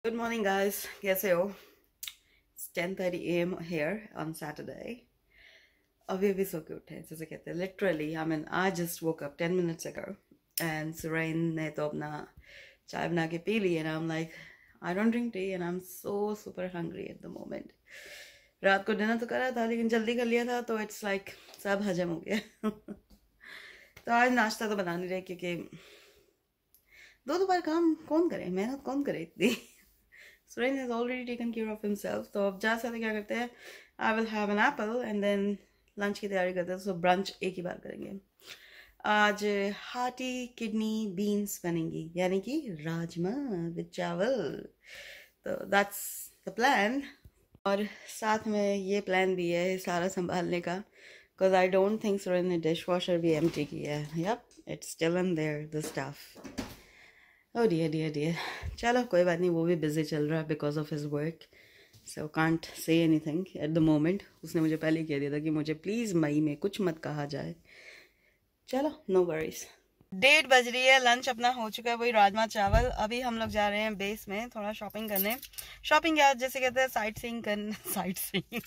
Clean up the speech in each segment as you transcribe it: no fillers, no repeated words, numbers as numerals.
Good morning, guys. कैसे हो? It's 10:30 a.m. here on Saturday. अभी सो के उठे जैसे कहते हैं literally. I mean, I just woke up 10 minutes ago, and Surain ने तो अपना चाय बना के पी ली, and I'm like, I don't drink tea, and I'm so super hungry at the moment. रात को डिनर तो करा था लेकिन जल्दी कर लिया था तो it's like सब हजम हो गया. तो आज नाश्ता तो बना नहीं रहे क्योंकि दो बार काम कौन करे, मेहनत कौन करे इतनी. Surain has already taken care of himself. तो अब जा सकते क्या करते हैं, I will have an apple and then lunch की तैयारी करते हैं. So brunch एक ही बार करेंगे. आज हार्टी किडनी बीन्स बनेंगी यानी कि राजमा विद चावल. तो that's the plan. और साथ में ये प्लान भी है सारा संभालने का, because I don't think Surain ने dishwasher भी empty किया है. Yep, it's still in there, the stuff. Oh dear. चलो कोई बात नहीं, वो भी बिजी चल रहा है because of his work. So can't say anything at the moment. उसने मुझे पहले ही कह दिया था कि मुझे प्लीज़ मई में कुछ मत कहा जाए. चलो नो वरीज. 1:30 बज रही है, लंच अपना हो चुका है, वही राजमा चावल. अभी हम लोग जा रहे हैं बेस में थोड़ा शॉपिंग करने. शॉपिंग या जैसे कहते हैं साइट सीइंग करना. Sightseeing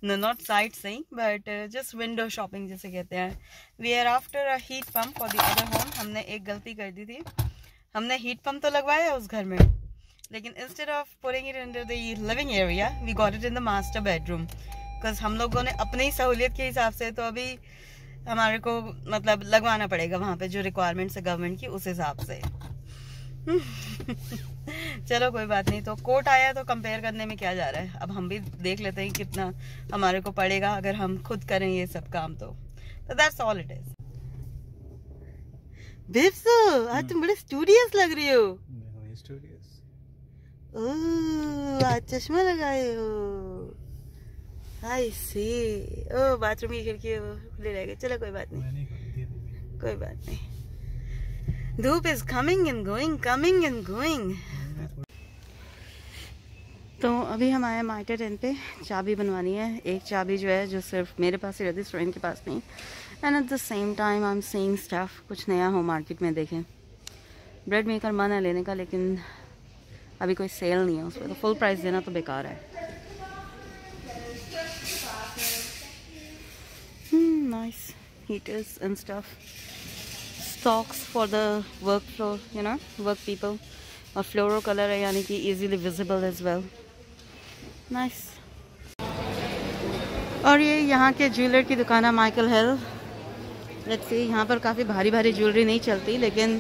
no, not sightseeing but just window shopping जैसे कहते हैं. We are after a heat pump for the other home. हमने एक गलती कर दी थी. हमने हीट पंप तो लगवाया उस घर में, लेकिन instead of putting it into the living area we got it in the master bedroom. Because हम लोगों ने अपनी सहूलियत के हिसाब से, तो अभी हमारे को मतलब लगवाना पड़ेगा वहाँ पे जो रिक्वायरमेंट्स है गवर्नमेंट की उस हिसाब से. चलो कोई बात नहीं. तो कोट आया तो कंपेयर करने में क्या जा रहा है. अब हम भी देख लेते हैं कितना हमारे को पड़ेगा अगर हम खुद करें ये सब काम. तो दैट्स ऑल इट इज. बिप्सो, आज तुम बड़े स्टूडियस लग रही हो. ओह, आज चश्मा लगाए हो. आई सी. ओह, बाथरूम की खिड़की खुली रह गई. चलो कोई बात नहीं, कोई बात नहीं. धूप is coming and going, coming and going. तो अभी हम आए माइटर 10 पे. चाबी बनवानी है. एक चाबी जो है जो सिर्फ मेरे पास ही रहती, स्टूडेंट के पास नहीं. And at the same time I am seeing stuff, कुछ नया हो मार्केट में. देखें, ब्रेड मेकर मन है लेने का, लेकिन अभी कोई सेल नहीं है उस पर, तो फुल प्राइस देना तो बेकार है. Nice heaters and stuff. Stocks for the work floor, you know, work people. और फ्लोरो कलर है यानी कि easily visible as well. Nice. और ये यहाँ के ज्वेलर की दुकान है, माइकल हिल. Let's see. यहाँ पर काफ़ी भारी भारी ज्वेलरी नहीं चलती, लेकिन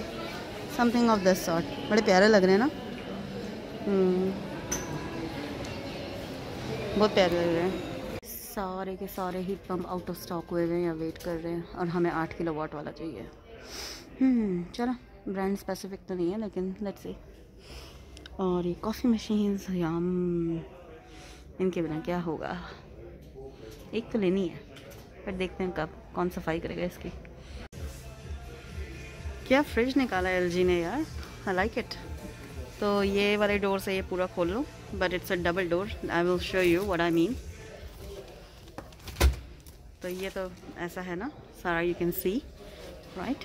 समथिंग ऑफ दिस सॉर्ट. बड़े प्यारे लग रहे हैं ना. बहुत प्यारे लग रहे हैं. सारे के सारे heat pump out of stock हुए हैं या वेट कर रहे हैं, और हमें 8 किलोवाट वाला चाहिए. चलो, ब्रांड स्पेसिफिक तो नहीं है लेकिन लेट्स सी. और ये कॉफ़ी मशीन्स, याम, इनके बिना क्या होगा. एक तो लेनी है, पर देखते हैं कब कौन सफाई करेगा इसकी. क्या फ्रिज निकाला है एलजी ने यार. I like it. तो ये वाले डोर से ये पूरा खोल लो, but it's a double door. I will show you what I mean. तो ये तो ऐसा है ना सारा, you can see right.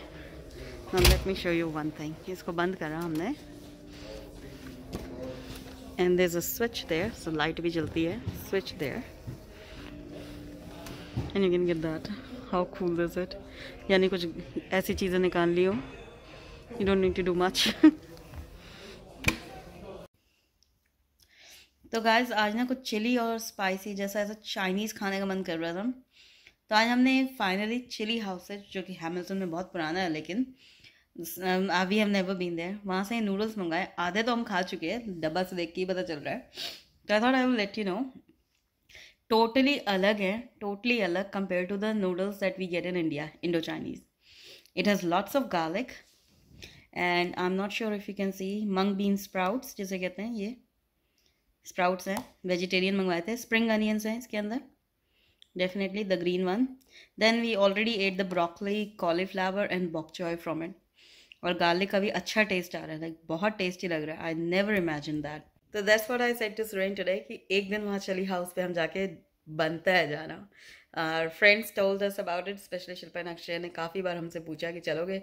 Now let me show you one thing. इसको बंद करा हमने, and there is a switch there, so light भी जलती है. Switch there and you can get that. How cool is it. यानी कुछ ऐसी चीज़ें निकाल ली हो, you don't need to do much. तो गाइस आज ना कुछ चिली और स्पाइसी जैसा ऐसा चाइनीज़ खाने का मन कर रहा था. तो आज हमने फाइनली चिली हाउस है जो कि हैमिल्टन में बहुत पुराना है, लेकिन we have never been there. वहाँ से नूडल्स मंगाए. आधे तो हम खा चुके हैं, डब्बा से देख के ही पता चल रहा है. तो I thought I will let you know. Totally अलग है, टोटली अलग compare to the noodles that we get in India, Indo Chinese. It has lots of garlic and I am not sure if you can see mung bean sprouts जिसे कहते हैं. ये sprouts हैं, vegetarian मंगवाए थे. Spring onions हैं इसके अंदर, definitely the green one. Then we already ate the broccoli, cauliflower and bok choy from it. और गार्लिक का भी अच्छा टेस्ट आ रहा है, लाइक बहुत टेस्टी लग रहा है. I never imagine that. तो that's what I said to Suren today कि एक दिन वहाँ चली हाउस पे हम जाके बनता है जाना. Friends told us about it, specially Shilpa and Akshay ने काफ़ी बार हमसे पूछा कि चलोगे,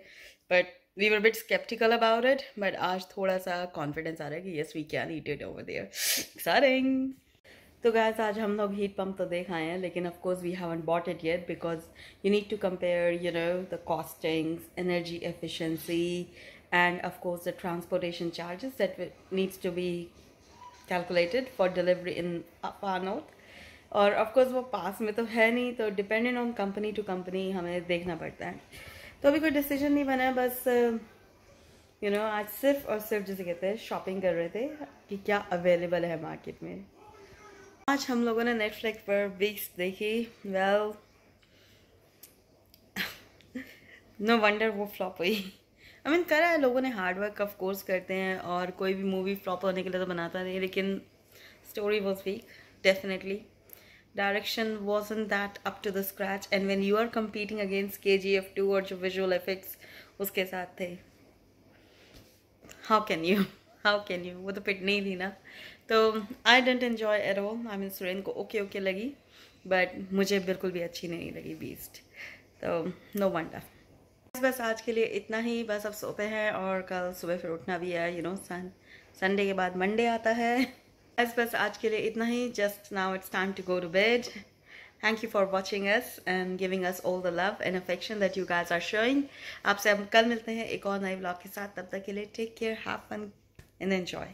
but we were bit sceptical about it, but आज थोड़ा सा कॉन्फिडेंस आ रहा है कि yes we can eat it over there. Exciting. तो गाइस आज हम लोग हीट पंप तो देख आए हैं, लेकिन of course we haven't bought it yet because you need to compare you know the costings, energy efficiency and of course the transportation charges that needs to be calculated for delivery in far north. और of course वो पास में तो है नहीं, तो dependent on company to company हमें देखना पड़ता है। तो अभी कोई डिसीजन नहीं बना है, बस यू नो आज सिर्फ और सिर्फ जैसे कहते हैं शॉपिंग कर रहे थे कि क्या अवेलेबल है मार्केट में। आज हम लोगों ने नेटफ्लिक्स पर बीस्ट देखी। वेल नो वंडर वो फ्लॉप हुई। आई मीन करा है लोगों ने, हार्ड वर्क ऑफ कोर्स करते हैं, और कोई भी मूवी फ्लॉप होने के लिए तो बनाता नहीं, लेकिन story was weak definitely. Direction wasn't that up to the scratch, and when you are competing against KGF2 और जो visual effects उसके साथ थे, how can you वो तो पिटनी थी ना। तो I didn't enjoy at all. I mean Suren को ओके लगी, but मुझे बिल्कुल भी अच्छी नहीं लगी बीस्ट। तो no wonder। बस आज के लिए इतना ही। बस अब सोते हैं और कल सुबह फिर उठना भी है, यू नो संडे के बाद मंडे आता है। बस आज के लिए इतना ही। Just now it's time to go to bed. Thank you for watching us and giving us all the love and affection that you guys are showing. आपसे हम कल मिलते हैं एक और नए व्लॉग के साथ। तब तक के लिए take care, have fun and enjoy.